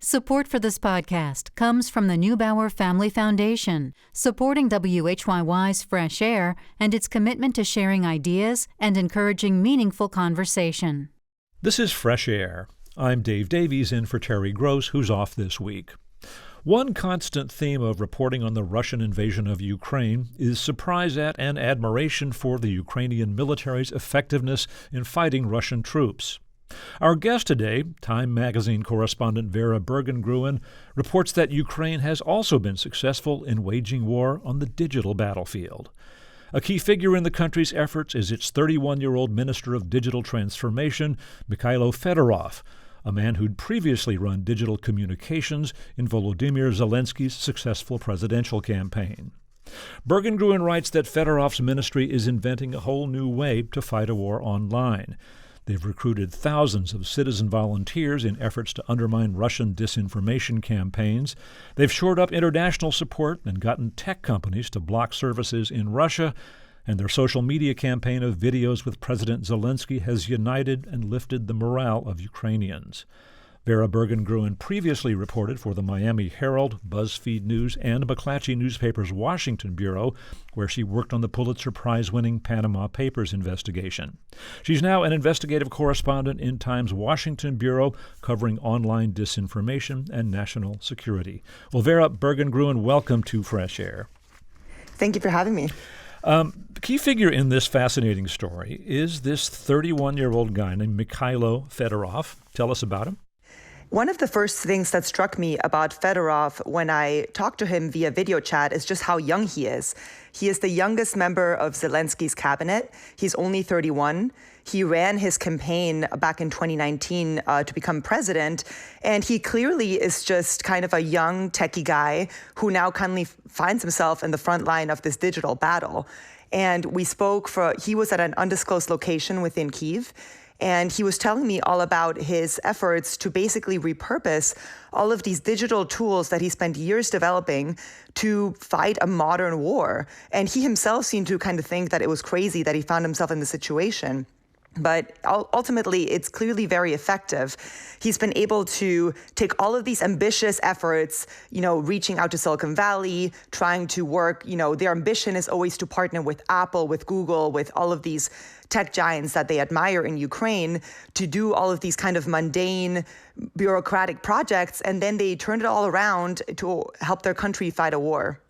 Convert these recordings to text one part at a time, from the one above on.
Support for this podcast comes from the Neubauer Family Foundation, supporting WHYY's Fresh Air and its commitment to sharing ideas and encouraging meaningful conversation. This is Fresh Air. I'm Dave Davies in for Terry Gross, who's off this week. One constant theme of reporting on the Russian invasion of Ukraine is surprise at and admiration for the Ukrainian military's effectiveness in fighting Russian troops. Our guest today, Time magazine correspondent Vera Bergengruen, reports that Ukraine has also been successful in waging war on the digital battlefield. A key figure in the country's efforts is its 31-year-old Minister of Digital Transformation, Mikhailo Fedorov, a man who'd previously run digital communications in Volodymyr Zelensky's successful presidential campaign. Bergengruen writes that Fedorov's ministry is inventing a whole new way to fight a war online. They've recruited thousands of citizen volunteers in efforts to undermine Russian disinformation campaigns. They've shored up international support and gotten tech companies to block services in Russia. And their social media campaign of videos with President Zelensky has united and lifted the morale of Ukrainians. Vera Bergengruen previously reported for the Miami Herald, BuzzFeed News, and McClatchy newspaper's Washington bureau, where she worked on the Pulitzer Prize-winning Panama Papers investigation. She's now an investigative correspondent in Time's Washington bureau, covering online disinformation and national security. Well, Vera Bergengruen, welcome to Fresh Air. Thank you for having me. The key figure in this fascinating story is this 31-year-old guy named Mikhailo Fedorov. Tell us about him. One of the first things that struck me about Fedorov when I talked to him via video chat is just how young he is. He is the youngest member of Zelensky's cabinet. He's only 31. He ran his campaign back in 2019 to become president, and he clearly is just kind of a young techie guy who now currently finds himself in the front line of this digital battle. And we spoke he was at an undisclosed location within Kyiv, and he was telling me all about his efforts to basically repurpose all of these digital tools that he spent years developing to fight a modern war. And he himself seemed to kind of think that it was crazy that he found himself in this situation. But ultimately, it's clearly very effective. He's been able to take all of these ambitious efforts, reaching out to Silicon Valley, trying to work, their ambition is always to partner with Apple, with Google, with all of these tech giants that they admire in Ukraine to do all of these kind of mundane, bureaucratic projects. And then they turn it all around to help their country fight a war.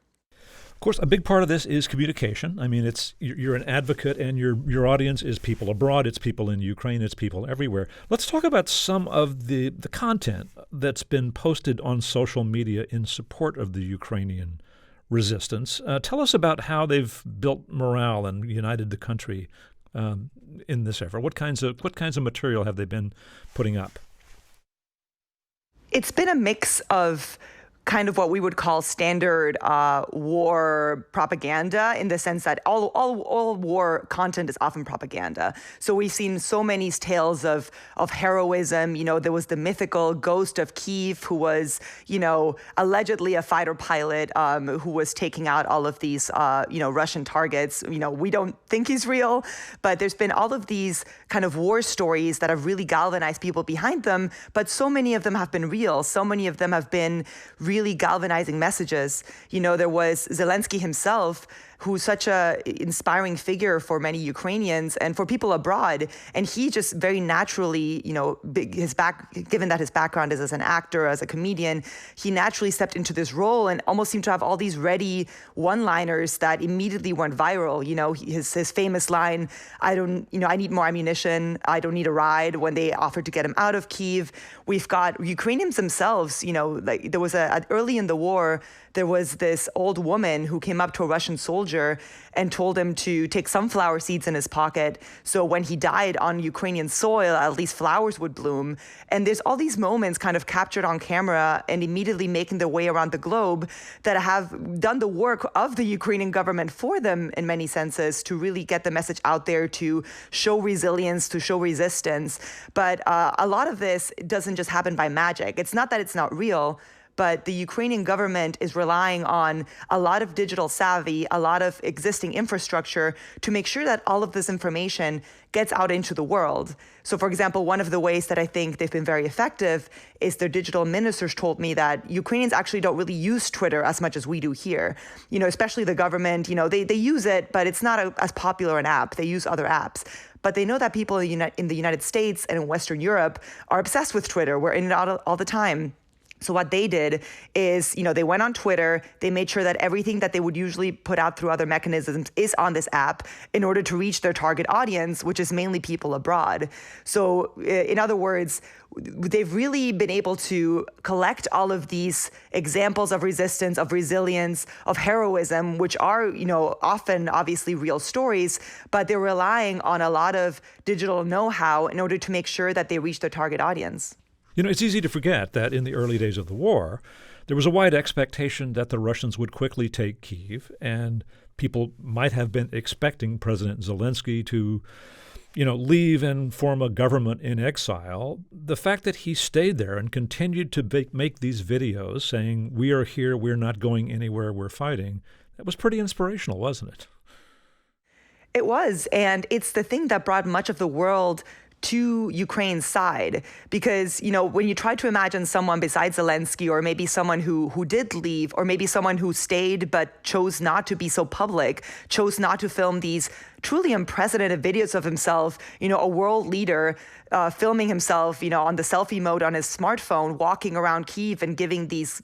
Of course, a big part of this is communication. I mean, you're an advocate, and your audience is people abroad. It's people in Ukraine. It's people everywhere. Let's talk about some of the content that's been posted on social media in support of the Ukrainian resistance. Tell us about how they've built morale and united the country in this effort. What kinds of material have they been putting up? It's been a mix of kind of what we would call standard war propaganda, in the sense that all war content is often propaganda. So we've seen so many tales of heroism. There was the mythical ghost of Kyiv, who was, allegedly a fighter pilot who was taking out all of these, Russian targets. We don't think he's real, but there's been all of these kind of war stories that have really galvanized people behind them. But so many of them have been real. So many of them have been really galvanizing messages. There was Zelensky himself, who's such a inspiring figure for many Ukrainians and for people abroad. And he just very naturally, given that his background is as an actor, as a comedian, he naturally stepped into this role and almost seemed to have all these ready one-liners that immediately went viral. His famous line, I need more ammunition. I don't need a ride, when they offered to get him out of Kyiv. We've got Ukrainians themselves, there was early in the war, there was this old woman who came up to a Russian soldier and told him to take sunflower seeds in his pocket, so when he died on Ukrainian soil, at least flowers would bloom. And there's all these moments kind of captured on camera and immediately making their way around the globe that have done the work of the Ukrainian government for them in many senses, to really get the message out there, to show resilience, to show resistance. But a lot of this doesn't just happen by magic. It's not that it's not real, but the Ukrainian government is relying on a lot of digital savvy, a lot of existing infrastructure to make sure that all of this information gets out into the world. So, for example, one of the ways that I think they've been very effective is their digital ministers told me that Ukrainians actually don't really use Twitter as much as we do here. Especially the government, they use it, but it's not as popular an app. They use other apps. But they know that people in the United States and in Western Europe are obsessed with Twitter. We're in it all the time. So what they did is, they went on Twitter, they made sure that everything that they would usually put out through other mechanisms is on this app in order to reach their target audience, which is mainly people abroad. So in other words, they've really been able to collect all of these examples of resistance, of resilience, of heroism, which are, often obviously real stories, but they're relying on a lot of digital know-how in order to make sure that they reach their target audience. It's easy to forget that in the early days of the war, there was a wide expectation that the Russians would quickly take Kyiv, and people might have been expecting President Zelensky to, leave and form a government in exile. The fact that he stayed there and continued to make these videos saying, "We are here, we're not going anywhere, we're fighting," that was pretty inspirational, wasn't it? It was, and it's the thing that brought much of the world to Ukraine's side, because, when you try to imagine someone besides Zelensky, or maybe someone who did leave, or maybe someone who stayed but chose not to be so public, chose not to film these truly unprecedented videos of himself, a world leader filming himself, on the selfie mode on his smartphone, walking around Kyiv and giving these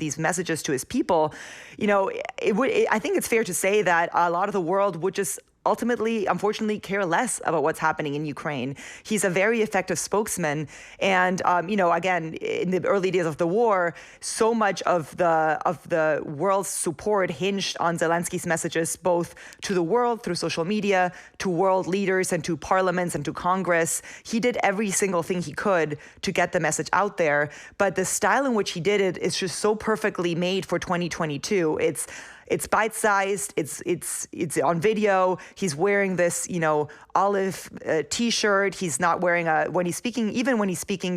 these messages to his people, I think it's fair to say that a lot of the world would just ultimately, unfortunately, care less about what's happening in Ukraine. He's a very effective spokesman. And, again, in the early days of the war, so much of the world's support hinged on Zelensky's messages, both to the world through social media, to world leaders and to parliaments and to Congress. He did every single thing he could to get the message out there. But the style in which he did it is just so perfectly made for 2022. It's bite-sized. It's on video. He's wearing this, olive T-shirt. He's not wearing when he's speaking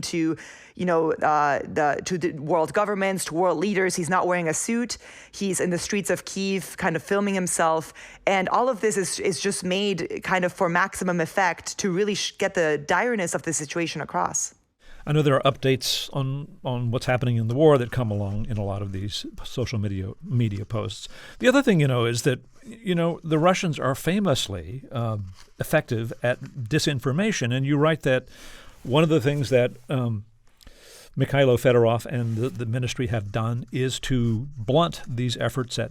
to, to the world governments, to world leaders. He's not wearing a suit. He's in the streets of Kyiv, kind of filming himself, and all of this is just made kind of for maximum effect to really get the direness of the situation across. I know there are updates on what's happening in the war that come along in a lot of these social media posts. The other thing, is that, the Russians are famously effective at disinformation. And you write that one of the things that Mikhailo Fedorov and the ministry have done is to blunt these efforts at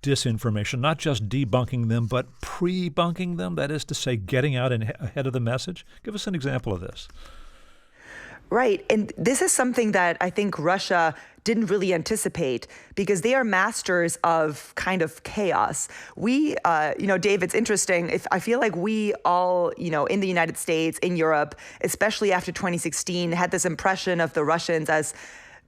disinformation, not just debunking them, but pre-bunking them, that is to say, getting out ahead of the message. Give us an example of this. Right. And this is something that I think Russia didn't really anticipate, because they are masters of kind of chaos. We, Dave, it's interesting. I feel like we all, in the United States, in Europe, especially after 2016, had this impression of the Russians as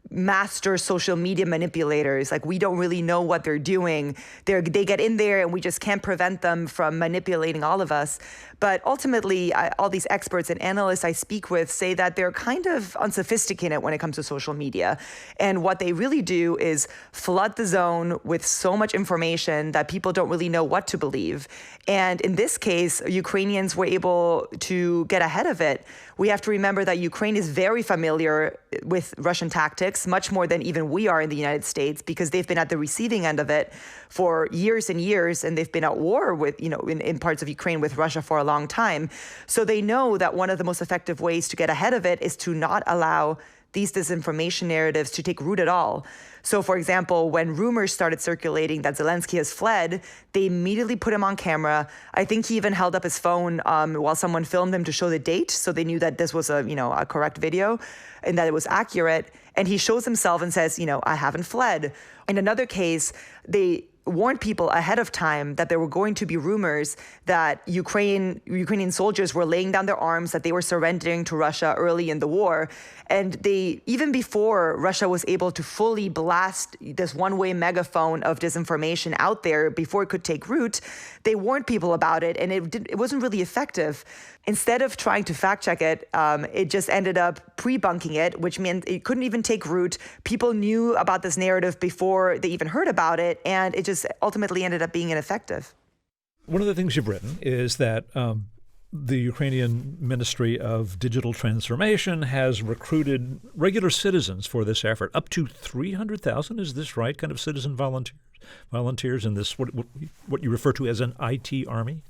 master social media manipulators. Like, we don't really know what they're doing. They get in there and we just can't prevent them from manipulating all of us. But ultimately, all these experts and analysts I speak with say that they're kind of unsophisticated when it comes to social media. And what they really do is flood the zone with so much information that people don't really know what to believe. And in this case, Ukrainians were able to get ahead of it. We have to remember that Ukraine is very familiar with Russian tactics, much more than even we are in the United States, because they've been at the receiving end of it for years and years, and they've been at war with, in parts of Ukraine with Russia for a long time. So they know that one of the most effective ways to get ahead of it is to not allow these disinformation narratives to take root at all. So, for example, when rumors started circulating that Zelensky has fled, they immediately put him on camera. I think he even held up his phone while someone filmed him to show the date, so they knew that this was a correct video and that it was accurate. And he shows himself and says, I haven't fled. In another case, they warned people ahead of time that there were going to be rumors that Ukrainian soldiers were laying down their arms, that they were surrendering to Russia early in the war. And they, even before Russia was able to fully blast this one-way megaphone of disinformation out there, before it could take root, they warned people about it, and it wasn't really effective. Instead of trying to fact check it, it just ended up pre-bunking it, which meant it couldn't even take root. People knew about this narrative before they even heard about it, and it just ultimately ended up being ineffective. One of the things you've written is that the Ukrainian Ministry of Digital Transformation has recruited regular citizens for this effort, up to 300,000, is this right, kind of citizen volunteers in this, what you refer to as an IT army?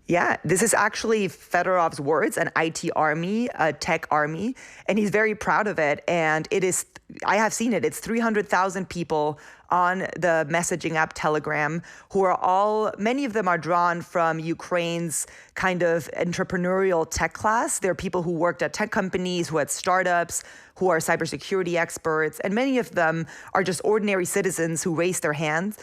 Yeah, this is actually Fedorov's words, an IT army, a tech army, and he's very proud of it. And it is, I have seen it, it's 300,000 people on the messaging app Telegram who are all, many of them are drawn from Ukraine's kind of entrepreneurial tech class. They're people who worked at tech companies, who had startups, who are cybersecurity experts, and many of them are just ordinary citizens who raise their hands.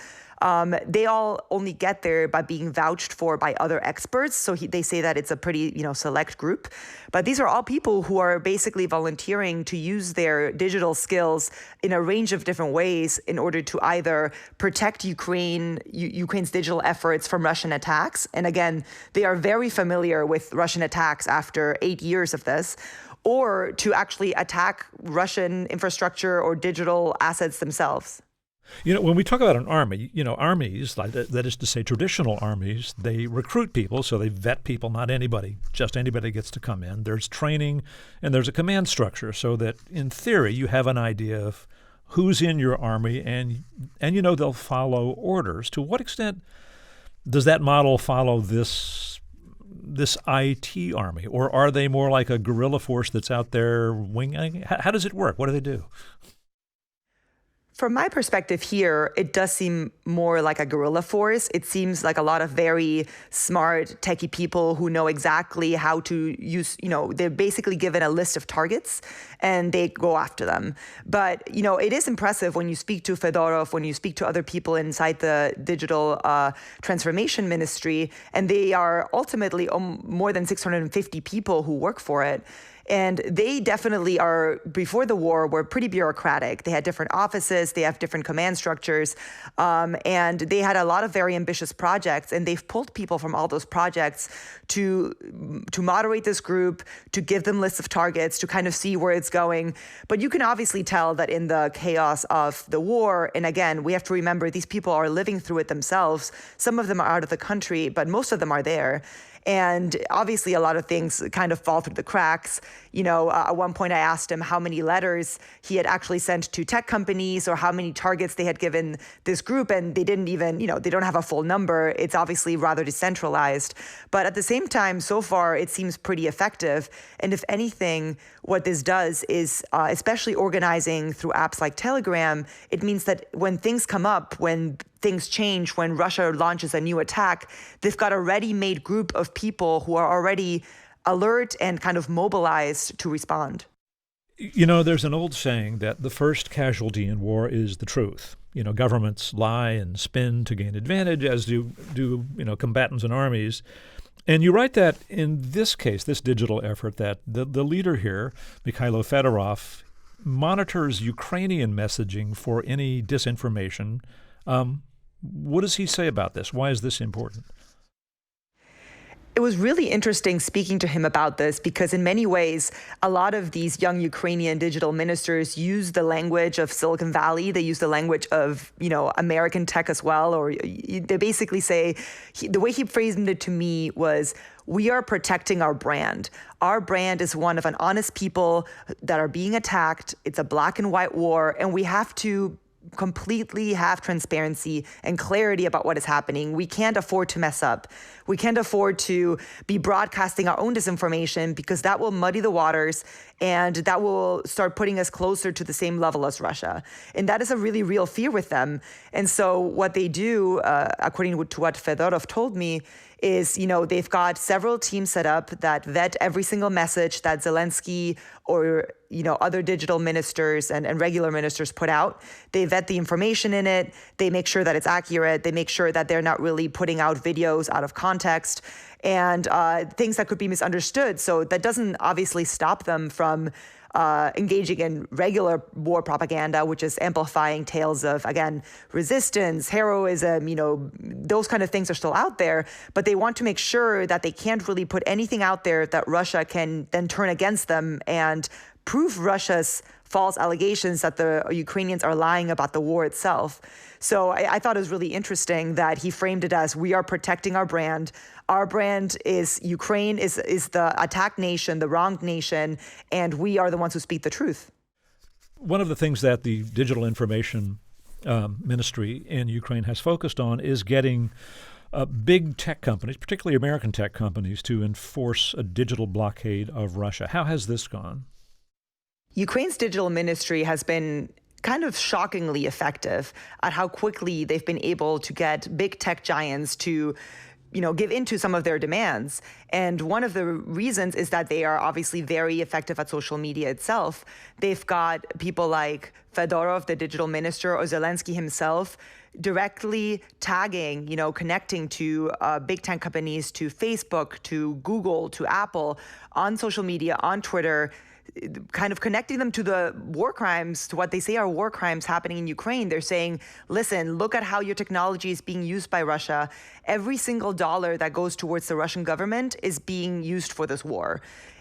They all only get there by being vouched for by other experts. So they say that it's a pretty, select group. But these are all people who are basically volunteering to use their digital skills in a range of different ways in order to either protect Ukraine's digital efforts from Russian attacks. And again, they are very familiar with Russian attacks after 8 years of this, or to actually attack Russian infrastructure or digital assets themselves. When we talk about an army, armies, that is to say traditional armies, they recruit people, so they vet people, not anybody. Just anybody gets to come in. There's training and there's a command structure so that in theory you have an idea of who's in your army and they'll follow orders. To what extent does that model follow this IT army, or are they more like a guerrilla force that's out there winging? How does it work? What do they do? From my perspective here, it does seem more like a guerrilla force. It seems like a lot of very smart, techie people who know exactly how to use, they're basically given a list of targets and they go after them. But, it is impressive when you speak to Fedorov, when you speak to other people inside the digital transformation ministry, and they are ultimately more than 650 people who work for it. And they definitely are, before the war, were pretty bureaucratic. They had different offices, they have different command structures, and they had a lot of very ambitious projects. And they've pulled people from all those projects to moderate this group, to give them lists of targets, to kind of see where it's going. But you can obviously tell that in the chaos of the war, and again, we have to remember these people are living through it themselves. Some of them are out of the country, but most of them are there. And obviously, a lot of things kind of fall through the cracks. At one point I asked him how many letters he had actually sent to tech companies or how many targets they had given this group. And they didn't even, they don't have a full number. It's obviously rather decentralized. But at the same time, so far, it seems pretty effective. And if anything, what this does is, especially organizing through apps like Telegram, it means that when things come up, when things change, when Russia launches a new attack, they've got a ready-made group of people who are already alert and kind of mobilized to respond. There's an old saying that the first casualty in war is the truth. Governments lie and spin to gain advantage, as do combatants and armies. And you write that in this case, this digital effort, that the leader here, Mikhailo Fedorov, monitors Ukrainian messaging for any disinformation. What does he say about this? Why is this important? It was really interesting speaking to him about this because in many ways, a lot of these young Ukrainian digital ministers use the language of Silicon Valley. They use the language of, American tech as well. Or they basically say, the way he phrased it to me was, we are protecting our brand. Our brand is one of an honest people that are being attacked. It's a black and white war, and we have to completely have transparency and clarity about what is happening. We can't afford to mess up. We can't afford to be broadcasting our own disinformation because that will muddy the waters and that will start putting us closer to the same level as Russia. And that is a really real fear with them. And so what they do, according to what Fedorov told me, is, they've got several teams set up that vet every single message that Zelensky or, other digital ministers and regular ministers put out. They vet the information in it. They make sure that it's accurate. They make sure that they're not really putting out videos out of context and things that could be misunderstood. So that doesn't obviously stop them from engaging in regular war propaganda, which is amplifying tales of, again, resistance, heroism, those kind of things are still out there. But they want to make sure that they can't really put anything out there that Russia can then turn against them and prove Russia's false allegations that the Ukrainians are lying about the war itself. So I thought it was really interesting that he framed it as, we are protecting our brand. Our brand is Ukraine is the attacked nation, the wronged nation, and we are the ones who speak the truth. One of the things that the Digital Information Ministry in Ukraine has focused on is getting big tech companies, particularly American tech companies, to enforce a digital blockade of Russia. How has this gone? Ukraine's digital ministry has been kind of shockingly effective at how quickly they've been able to get big tech giants to give into some of their demands. And one of the reasons is that they are obviously very effective at social media itself. They've got people like Fedorov, the digital minister, or Zelensky himself, directly tagging, connecting to big tech companies, to Facebook, to Google, to Apple, on social media, on Twitter, kind of connecting them to the war crimes, to what they say are war crimes happening in Ukraine. They're saying, listen, look at how your technology is being used by Russia. Every single dollar that goes towards the Russian government is being used for this war.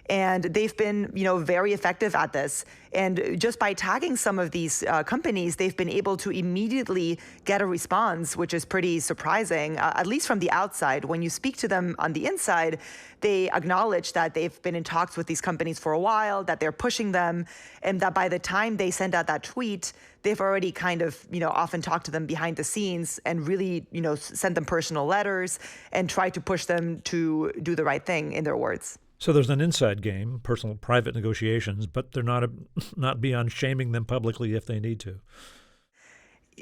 And they've been, very effective at this. And just by tagging some of these companies, they've been able to immediately get a response, which is pretty surprising, at least from the outside. When you speak to them on the inside, they acknowledge that they've been in talks with these companies for a while, that they're pushing them, and that by the time they send out that tweet, they've already kind of, often talked to them behind the scenes and really, sent them personal letters and tried to push them to do the right thing, in their words. So there's an inside game, personal, private negotiations, but they're not beyond shaming them publicly if they need to.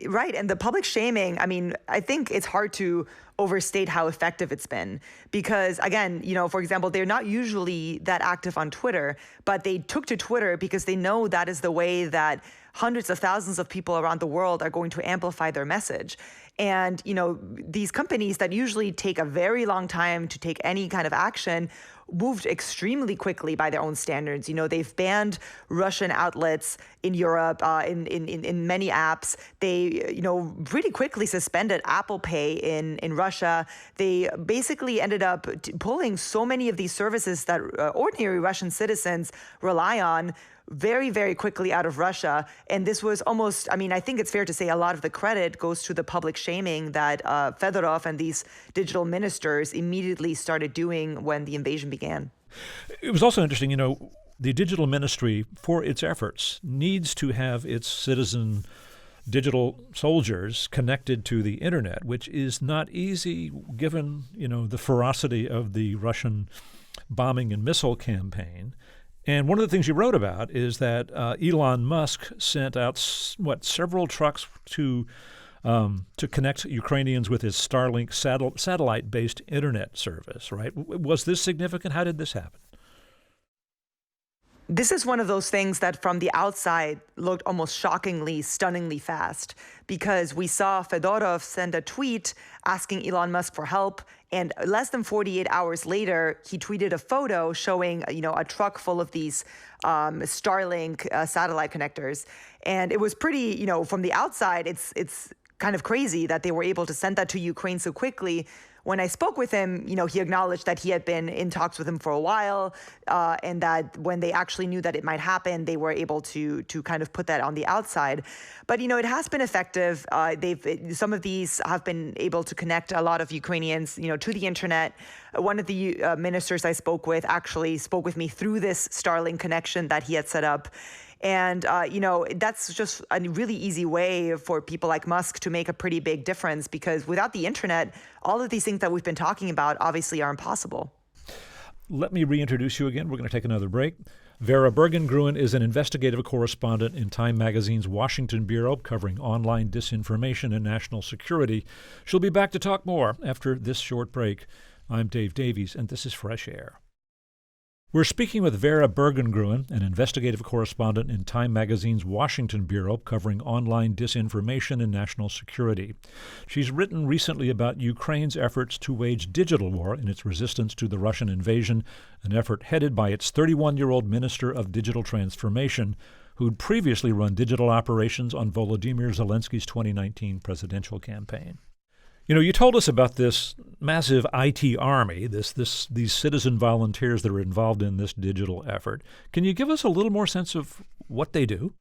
Right. And the public shaming, I think it's hard to overstate how effective it's been because, again, for example, they're not usually that active on Twitter, but they took to Twitter because they know that is the way that hundreds of thousands of people around the world are going to amplify their message. And, these companies that usually take a very long time to take any kind of action moved extremely quickly by their own standards. They've banned Russian outlets in Europe, in many apps. They, really quickly suspended Apple Pay in Russia. They basically ended up pulling so many of these services that ordinary Russian citizens rely on very, very quickly out of Russia. And this was almost, I think it's fair to say a lot of the credit goes to the public shaming that Fedorov and these digital ministers immediately started doing when the invasion began. It was also interesting, the digital ministry, for its efforts, needs to have its citizen digital soldiers connected to the internet, which is not easy given, the ferocity of the Russian bombing and missile campaign. And one of the things you wrote about is that Elon Musk sent out several trucks to connect Ukrainians with his Starlink satellite-based internet service. Right? Was this significant? How did this happen? This is one of those things that from the outside looked almost shockingly, stunningly fast, because we saw Fedorov send a tweet asking Elon Musk for help, and less than 48 hours later, he tweeted a photo showing, a truck full of these Starlink satellite connectors. And it was pretty, from the outside, it's kind of crazy that they were able to send that to Ukraine so quickly. When I spoke with him, he acknowledged that he had been in talks with him for a while, and that when they actually knew that it might happen, they were able to kind of put that on the outside. But, it has been effective. Some of these have been able to connect a lot of Ukrainians, to the internet. One of the ministers I spoke with actually spoke with me through this Starlink connection that he had set up. And, that's just a really easy way for people like Musk to make a pretty big difference, because without the internet, all of these things that we've been talking about obviously are impossible. Let me reintroduce you again. We're going to take another break. Vera Bergengruen is an investigative correspondent in Time Magazine's Washington Bureau, covering online disinformation and national security. She'll be back to talk more after this short break. I'm Dave Davies, and this is Fresh Air. We're speaking with Vera Bergengruen, an investigative correspondent in Time Magazine's Washington Bureau covering online disinformation and national security. She's written recently about Ukraine's efforts to wage digital war in its resistance to the Russian invasion, an effort headed by its 31-year-old Minister of Digital Transformation, who'd previously run digital operations on Volodymyr Zelensky's 2019 presidential campaign. You know, you told us about this massive IT army, these citizen volunteers that are involved in this digital effort. Can you give us a little more sense of what they do?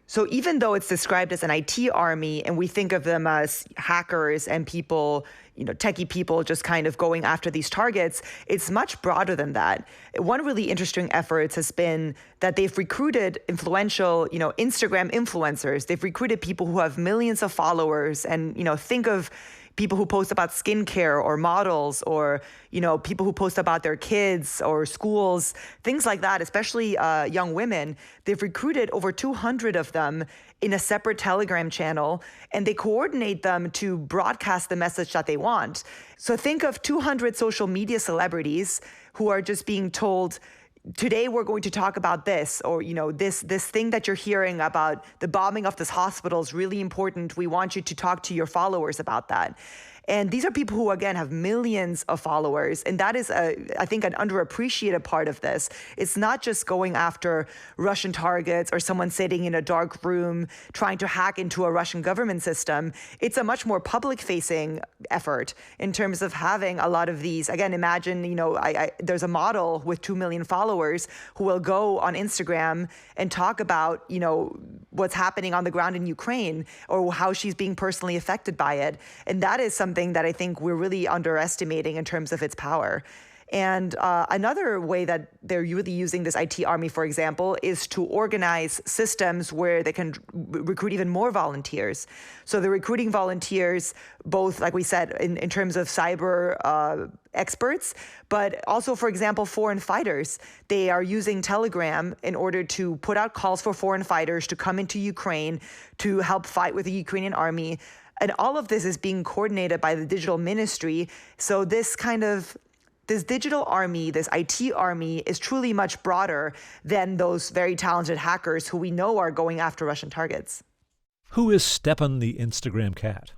So even though it's described as an IT army and we think of them as hackers and people, techie people just kind of going after these targets, it's much broader than that. One really interesting effort has been that they've recruited influential, Instagram influencers. They've recruited people who have millions of followers and, think of people who post about skincare or models or, people who post about their kids or schools, things like that, especially young women. They've recruited over 200 of them in a separate Telegram channel, and they coordinate them to broadcast the message that they want. So think of 200 social media celebrities who are just being told, today we're going to talk about this, or this thing that you're hearing about the bombing of this hospital is really important. We want you to talk to your followers about that. And these are people who, again, have millions of followers. And that is, I think, an underappreciated part of this. It's not just going after Russian targets or someone sitting in a dark room trying to hack into a Russian government system. It's a much more public-facing effort in terms of having a lot of these. Again, imagine, there's a model with 2 million followers who will go on Instagram and talk about, what's happening on the ground in Ukraine or how she's being personally affected by it. And that is something that I think we're really underestimating in terms of its power. And another way that they're really using this IT army, for example, is to organize systems where they can recruit even more volunteers. So they're recruiting volunteers, both, like we said, in terms of cyber experts, but also, for example, foreign fighters. They are using Telegram in order to put out calls for foreign fighters to come into Ukraine to help fight with the Ukrainian army. And all of this is being coordinated by the digital ministry. So this digital army, this IT army, is truly much broader than those very talented hackers who we know are going after Russian targets. Who is Stepan the Instagram cat?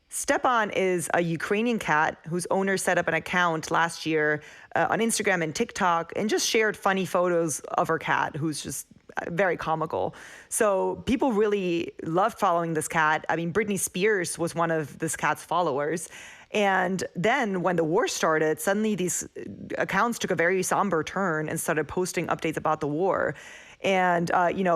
Stepan is a Ukrainian cat whose owner set up an account last year on Instagram and TikTok and just shared funny photos of her cat, who's just very comical. So people really loved following this cat. I mean, Britney Spears was one of this cat's followers. And then when the war started, suddenly these accounts took a very somber turn and started posting updates about the war. And,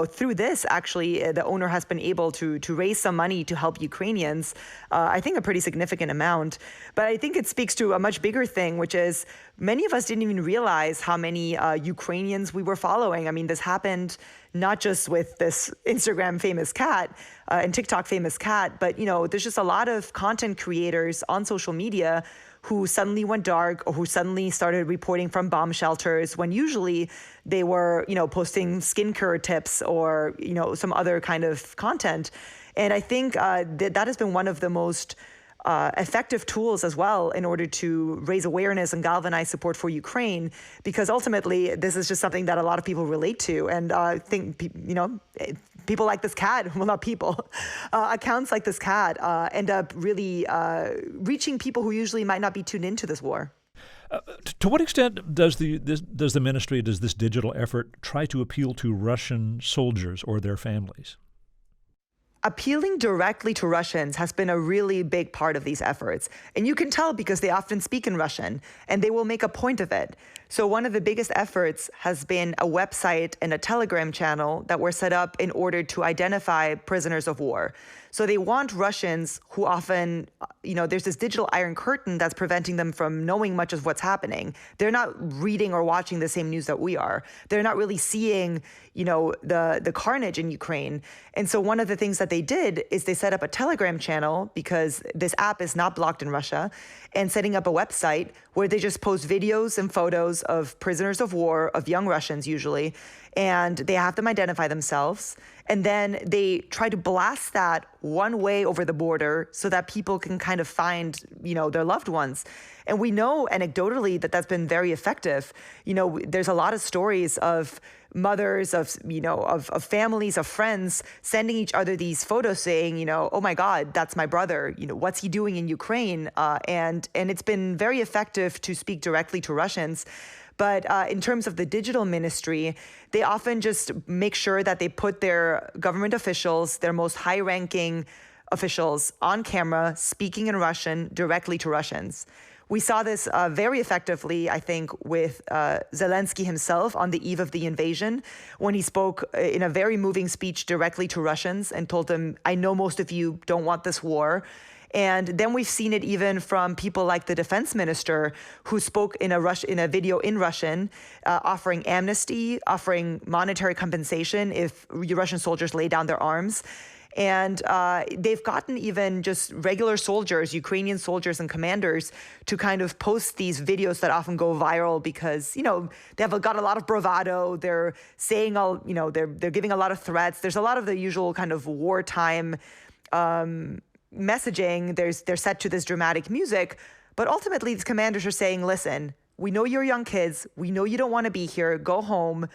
through this, actually, the owner has been able to raise some money to help Ukrainians, I think a pretty significant amount. But I think it speaks to a much bigger thing, which is many of us didn't even realize how many Ukrainians we were following. I mean, this happened not just with this Instagram famous cat and TikTok famous cat, but, there's just a lot of content creators on social media who suddenly went dark or who suddenly started reporting from bomb shelters when usually they were, posting skincare tips or, some other kind of content. And I think that has been one of the most effective tools as well in order to raise awareness and galvanize support for Ukraine, because ultimately this is just something that a lot of people relate to. And I think, people like this cat, well, not people, accounts like this cat end up really reaching people who usually might not be tuned into this war. To what extent does the ministry, does this digital effort try to appeal to Russian soldiers or their families? Appealing directly to Russians has been a really big part of these efforts. And you can tell because they often speak in Russian, and they will make a point of it. So one of the biggest efforts has been a website and a Telegram channel that were set up in order to identify prisoners of war. So they want Russians who often, there's this digital iron curtain that's preventing them from knowing much of what's happening. They're not reading or watching the same news that we are. They're not really seeing, the carnage in Ukraine. And so one of the things that they they did is they set up a Telegram channel, because this app is not blocked in Russia, and setting up a website where they just post videos and photos of prisoners of war, of young Russians usually, and they have them identify themselves. And then they try to blast that one way over the border so that people can kind of find, their loved ones. And we know anecdotally that that's been very effective. There's a lot of stories of mothers, of families, of friends sending each other these photos saying, oh my God, that's my brother. What's he doing in Ukraine? And it's been very effective to speak directly to Russians. But in terms of the digital ministry, they often just make sure that they put their government officials, their most high-ranking officials, on camera speaking in Russian directly to Russians. We saw this very effectively, I think, with Zelensky himself on the eve of the invasion, when he spoke in a very moving speech directly to Russians and told them, I know most of you don't want this war. And then we've seen it even from people like the defense minister, who spoke in a video in Russian, offering amnesty, offering monetary compensation if Russian soldiers lay down their arms. And they've gotten even just regular soldiers, Ukrainian soldiers and commanders, to kind of post these videos that often go viral because, they've got a lot of bravado. They're saying they're giving a lot of threats. There's a lot of the usual kind of wartime messaging. They're set to this dramatic music. But ultimately, these commanders are saying, listen, we know you're young kids. We know you don't want to be here. Go home.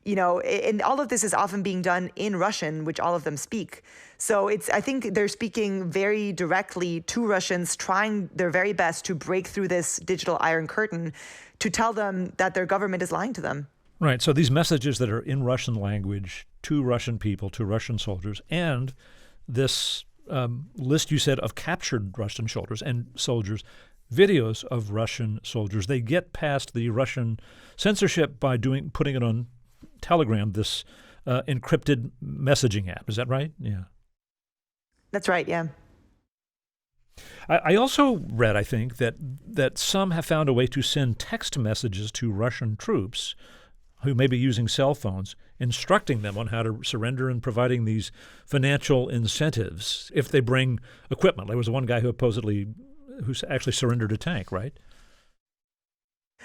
And all of this is often being done in Russian, which all of them speak. So I think they're speaking very directly to Russians, trying their very best to break through this digital iron curtain to tell them that their government is lying to them. Right. So these messages that are in Russian language to Russian people, to Russian soldiers, and this list you said of captured Russian soldiers, videos of Russian soldiers, they get past the Russian censorship by putting it on Telegram, this encrypted messaging app. Is that right? Yeah. That's right, yeah. I also read, I think, that some have found a way to send text messages to Russian troops who may be using cell phones, instructing them on how to surrender and providing these financial incentives if they bring equipment. There was one guy who actually surrendered a tank, right?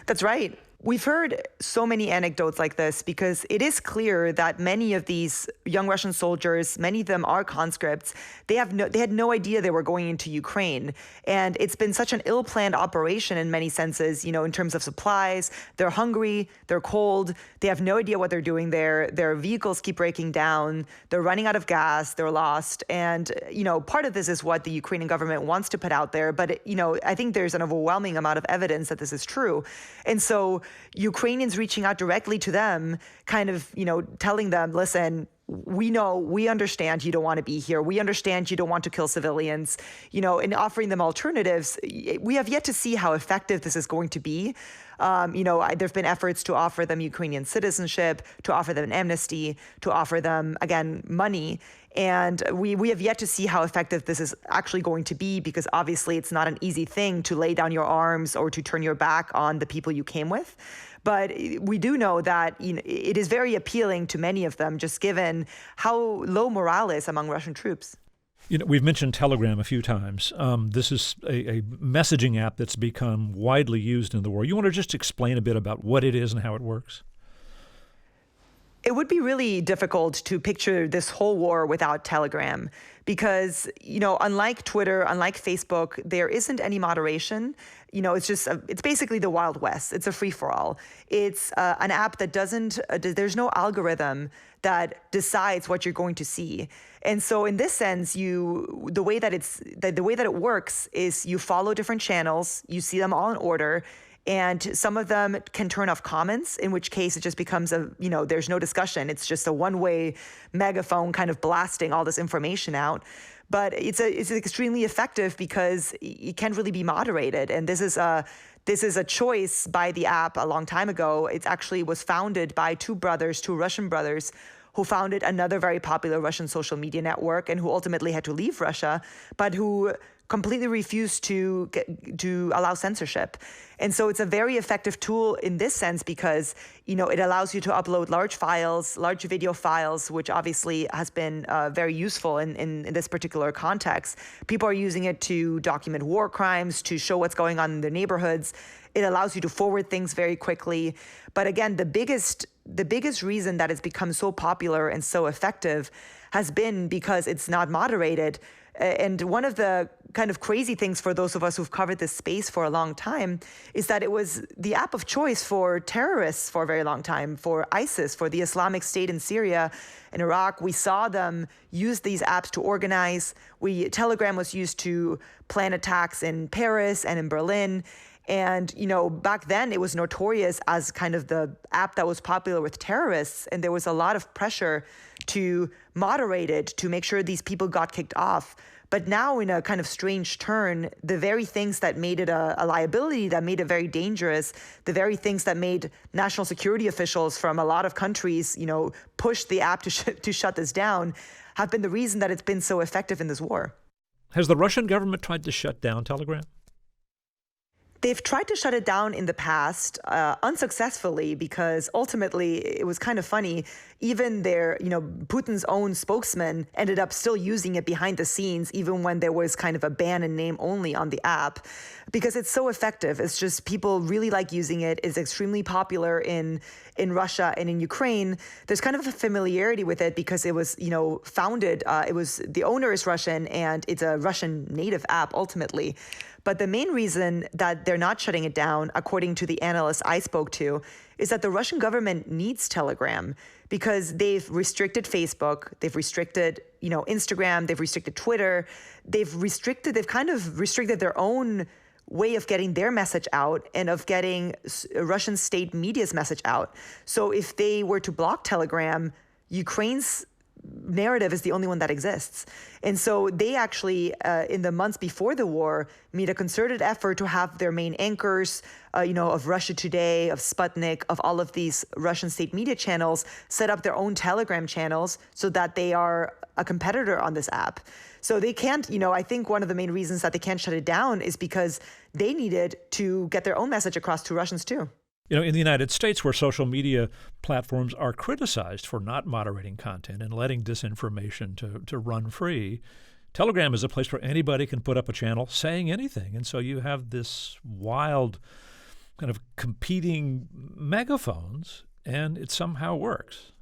That's right. We've heard so many anecdotes like this because it is clear that many of these young Russian soldiers, many of them are conscripts. They had no idea they were going into Ukraine. And it's been such an ill-planned operation in many senses, in terms of supplies. They're hungry, they're cold, they have no idea what they're doing there. Their vehicles keep breaking down, they're running out of gas, they're lost. And, part of this is what the Ukrainian government wants to put out there. But, I think there's an overwhelming amount of evidence that this is true. And so Ukrainians reaching out directly to them, kind of, telling them, listen, we understand you don't want to be here. We understand you don't want to kill civilians, and offering them alternatives. We have yet to see how effective this is going to be. There've been efforts to offer them Ukrainian citizenship, to offer them an amnesty, to offer them, again, money. And we have yet to see how effective this is actually going to be, because obviously it's not an easy thing to lay down your arms or to turn your back on the people you came with. But we do know that it is very appealing to many of them, just given how low morale is among Russian troops. We've mentioned Telegram a few times. This is a messaging app that's become widely used in the war. You want to just explain a bit about what it is and how it works? It would be really difficult to picture this whole war without Telegram because, unlike Twitter, unlike Facebook, there isn't any moderation. It's basically the Wild West. It's a free-for-all. It's an app that there's no algorithm that decides what you're going to see. And so in this sense, the way that it works is you follow different channels, you see them all in order, and some of them can turn off comments, in which case it just becomes there's no discussion. It's just a one-way megaphone kind of blasting all this information out. But it's extremely effective because it can't really be moderated. And this is a choice by the app a long time ago. It actually was founded by two Russian brothers, who who founded another very popular Russian social media network and who ultimately had to leave Russia, but who completely refused to allow censorship. And so it's a very effective tool in this sense because, it allows you to upload large files, large video files, which obviously has been very useful in this particular context. People are using it to document war crimes, to show what's going on in their neighborhoods. It allows you to forward things very quickly. But again, the biggest reason that it's become so popular and so effective has been because it's not moderated. And one of the kind of crazy things for those of us who've covered this space for a long time is that it was the app of choice for terrorists for a very long time, for ISIS, for the Islamic State in Syria and Iraq. We saw them use these apps to organize. Telegram was used to plan attacks in Paris and in Berlin. And, back then it was notorious as kind of the app that was popular with terrorists. And there was a lot of pressure to moderate it, to make sure these people got kicked off. But now, in a kind of strange turn, the very things that made it a liability, that made it very dangerous, the very things that made national security officials from a lot of countries, push the app to shut this down, have been the reason that it's been so effective in this war. Has the Russian government tried to shut down Telegram? They've tried to shut it down in the past, unsuccessfully, because ultimately it was kind of funny. Even Putin's own spokesman ended up still using it behind the scenes, even when there was kind of a ban in name only on the app, because it's so effective. It's just people really like using it. It's extremely popular in Russia and in Ukraine. There's kind of a familiarity with it because it was, founded. The owner is Russian and it's a Russian native app ultimately. But the main reason that they're not shutting it down, according to the analysts I spoke to, is that the Russian government needs Telegram because they've restricted Facebook, they've restricted, Instagram, they've restricted Twitter, they've kind of restricted their own way of getting their message out and of getting Russian state media's message out. So if they were to block Telegram, Ukraine's narrative is the only one that exists. And so they actually, in the months before the war, made a concerted effort to have their main anchors, of Russia Today, of Sputnik, of all of these Russian state media channels, set up their own Telegram channels so that they are a competitor on this app. So they can't, I think one of the main reasons that they can't shut it down is because they needed to get their own message across to Russians too. In the United States, where social media platforms are criticized for not moderating content and letting disinformation to run free, Telegram is a place where anybody can put up a channel saying anything. And so you have this wild kind of competing megaphones, and it somehow works.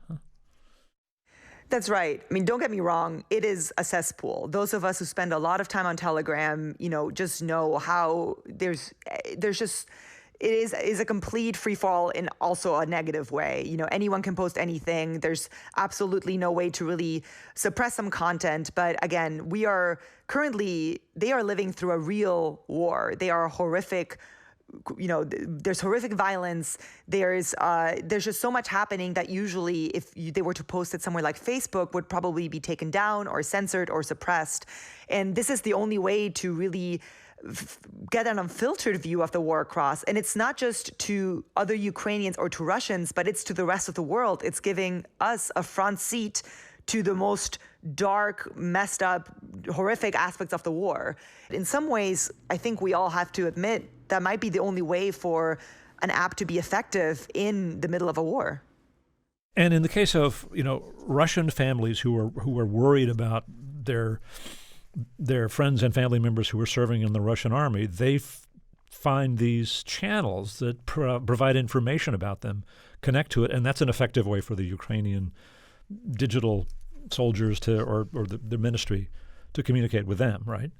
That's right. I mean, don't get me wrong. It is a cesspool. Those of us who spend a lot of time on Telegram, just know how there's just... It is a complete free fall in also a negative way. Anyone can post anything. There's absolutely no way to really suppress some content. But again, they are living through a real war. They are horrific. There's horrific violence. There's just so much happening that usually if they were to post it somewhere like Facebook would probably be taken down or censored or suppressed. And this is the only way to really get an unfiltered view of the war across. And it's not just to other Ukrainians or to Russians, but it's to the rest of the world. It's giving us a front seat to the most dark, messed up, horrific aspects of the war. In some ways, I think we all have to admit that might be the only way for an app to be effective in the middle of a war. And in the case of, Russian families who are worried about their friends and family members who are serving in the Russian army, they find these channels that provide information about them, connect to it, and that's an effective way for the Ukrainian digital soldiers or the ministry to communicate with them, right?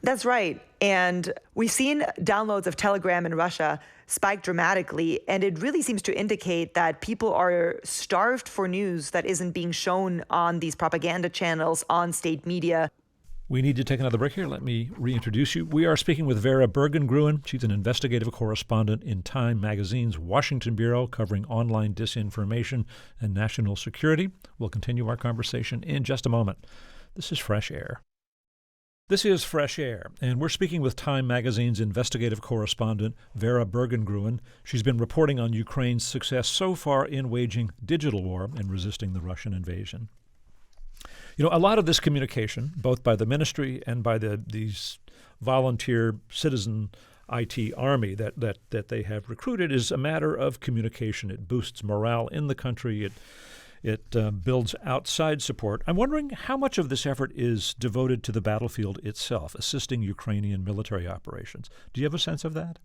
That's right. And we've seen downloads of Telegram in Russia spike dramatically, and it really seems to indicate that people are starved for news that isn't being shown on these propaganda channels, on state media. We need to take another break here. Let me reintroduce you. We are speaking with Vera Bergengruen. She's an investigative correspondent in Time Magazine's Washington Bureau, covering online disinformation and national security. We'll continue our conversation in just a moment. This is Fresh Air. This is Fresh Air, and we're speaking with Time Magazine's investigative correspondent, Vera Bergengruen. She's been reporting on Ukraine's success so far in waging digital war and resisting the Russian invasion. You know, a lot of this communication, both by the ministry and by these volunteer citizen IT army that they have recruited, is a matter of communication. It boosts morale in the country. It builds outside support. I'm wondering how much of this effort is devoted to the battlefield itself, assisting Ukrainian military operations. Do you have a sense of that?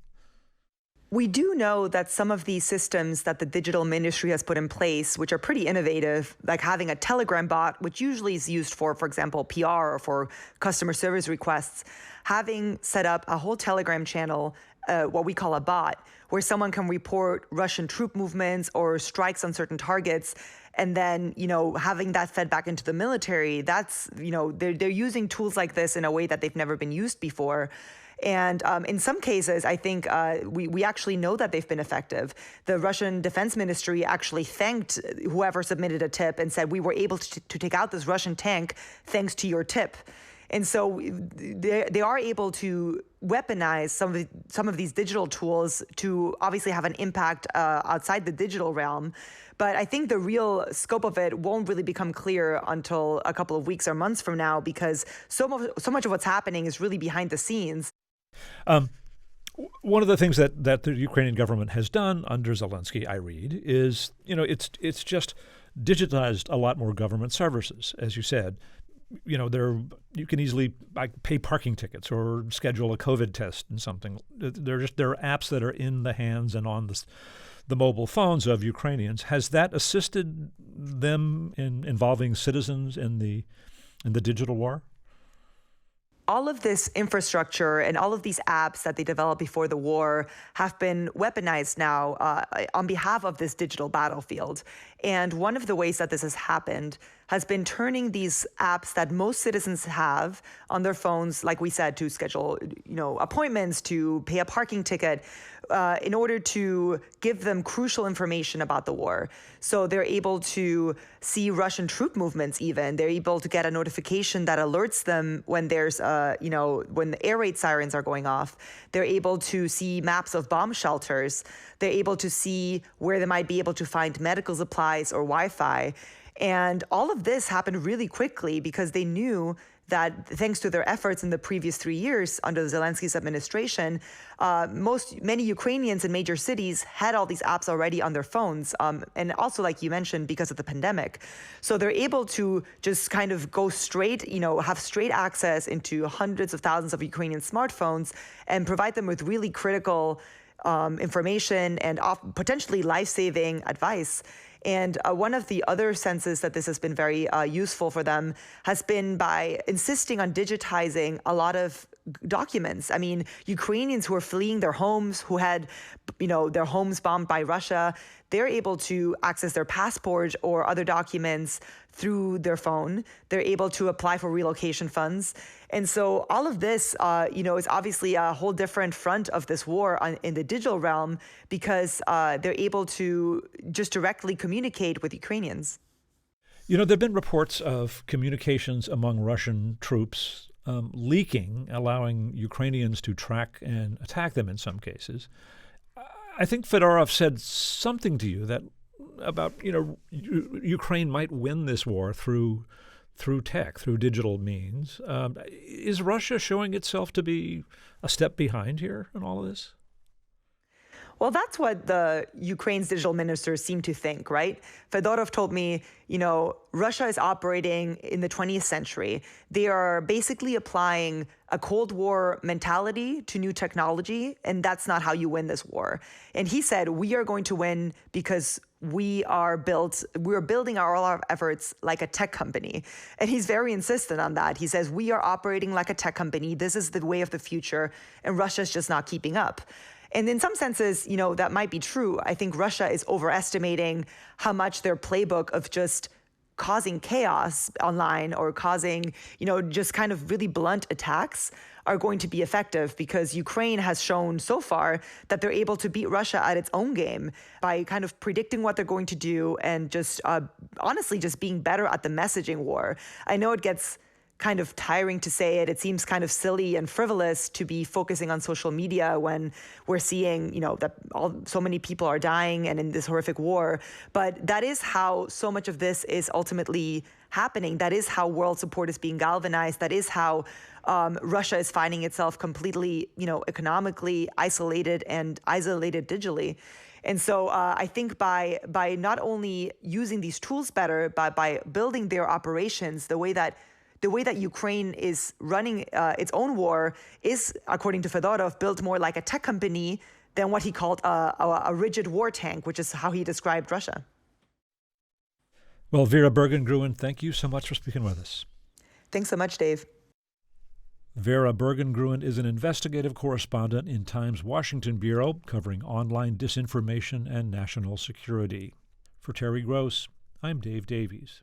We do know that some of these systems that the digital ministry has put in place, which are pretty innovative, like having a Telegram bot, which usually is used for example, PR or for customer service requests, having set up a whole Telegram channel, what we call a bot, where someone can report Russian troop movements or strikes on certain targets. And then, having that fed back into the military, that's, they're using tools like this in a way that they've never been used before. And in some cases, I think we actually know that they've been effective. The Russian Defense Ministry actually thanked whoever submitted a tip and said, we were able to take out this Russian tank thanks to your tip. And so they are able to weaponize some of these digital tools to obviously have an impact outside the digital realm. But I think the real scope of it won't really become clear until a couple of weeks or months from now, because so much of what's happening is really behind the scenes. One of the things that the Ukrainian government has done under Zelensky, I read, is, it's just digitized a lot more government services, as you said. You can easily pay parking tickets or schedule a COVID test and something. There are apps that are in the hands and on the mobile phones of Ukrainians. Has that assisted them in involving citizens in the digital war? All of this infrastructure and all of these apps that they developed before the war have been weaponized now on behalf of this digital battlefield. And one of the ways that this has happened has been turning these apps that most citizens have on their phones, like we said, to schedule, appointments, to pay a parking ticket, in order to give them crucial information about the war. So they're able to see Russian troop movements even. They're able to get a notification that alerts them when there's, when the air raid sirens are going off. They're able to see maps of bomb shelters. They're able to see where they might be able to find medical supplies or Wi-Fi. And all of this happened really quickly because they knew that thanks to their efforts in the previous 3 years under Zelensky's administration, many Ukrainians in major cities had all these apps already on their phones. And also, like you mentioned, because of the pandemic. So they're able to just kind of go straight, have straight access into hundreds of thousands of Ukrainian smartphones and provide them with really critical information and potentially life-saving advice. And one of the other senses that this has been very useful for them has been by insisting on digitizing a lot of documents. I mean, Ukrainians who are fleeing their homes, who had, their homes bombed by Russia, they're able to access their passport or other documents through their phone. They're able to apply for relocation funds. And so all of this, is obviously a whole different front of this war in the digital realm because they're able to just directly communicate with Ukrainians. There have been reports of communications among Russian troops leaking, allowing Ukrainians to track and attack them in some cases. I think Fedorov said something to you about Ukraine might win this war through tech, through digital means. Is Russia showing itself to be a step behind here in all of this? Well, that's what the Ukraine's digital ministers seem to think, right? Fedorov told me, Russia is operating in the 20th century. They are basically applying a Cold War mentality to new technology, and that's not how you win this war. And he said, we are going to win because we are building all our efforts like a tech company. And he's very insistent on that. He says, we are operating like a tech company. This is the way of the future, and Russia's just not keeping up. And in some senses, that might be true. I think Russia is overestimating how much their playbook of just causing chaos online or causing, just kind of really blunt attacks are going to be effective because Ukraine has shown so far that they're able to beat Russia at its own game by kind of predicting what they're going to do and just honestly just being better at the messaging war. I know it gets kind of tiring to say it. It seems kind of silly and frivolous to be focusing on social media when we're seeing, that so many people are dying and in this horrific war. But that is how so much of this is ultimately happening. That is how world support is being galvanized. That is how Russia is finding itself completely, economically isolated digitally. And so I think by not only using these tools better, but by building their operations, the way that Ukraine is running its own war is, according to Fedorov, built more like a tech company than what he called a rigid war tank, which is how he described Russia. Well, Vera Bergengruen, thank you so much for speaking with us. Thanks so much, Dave. Vera Bergengruen is an investigative correspondent in Times Washington Bureau covering online disinformation and national security. For Terry Gross, I'm Dave Davies.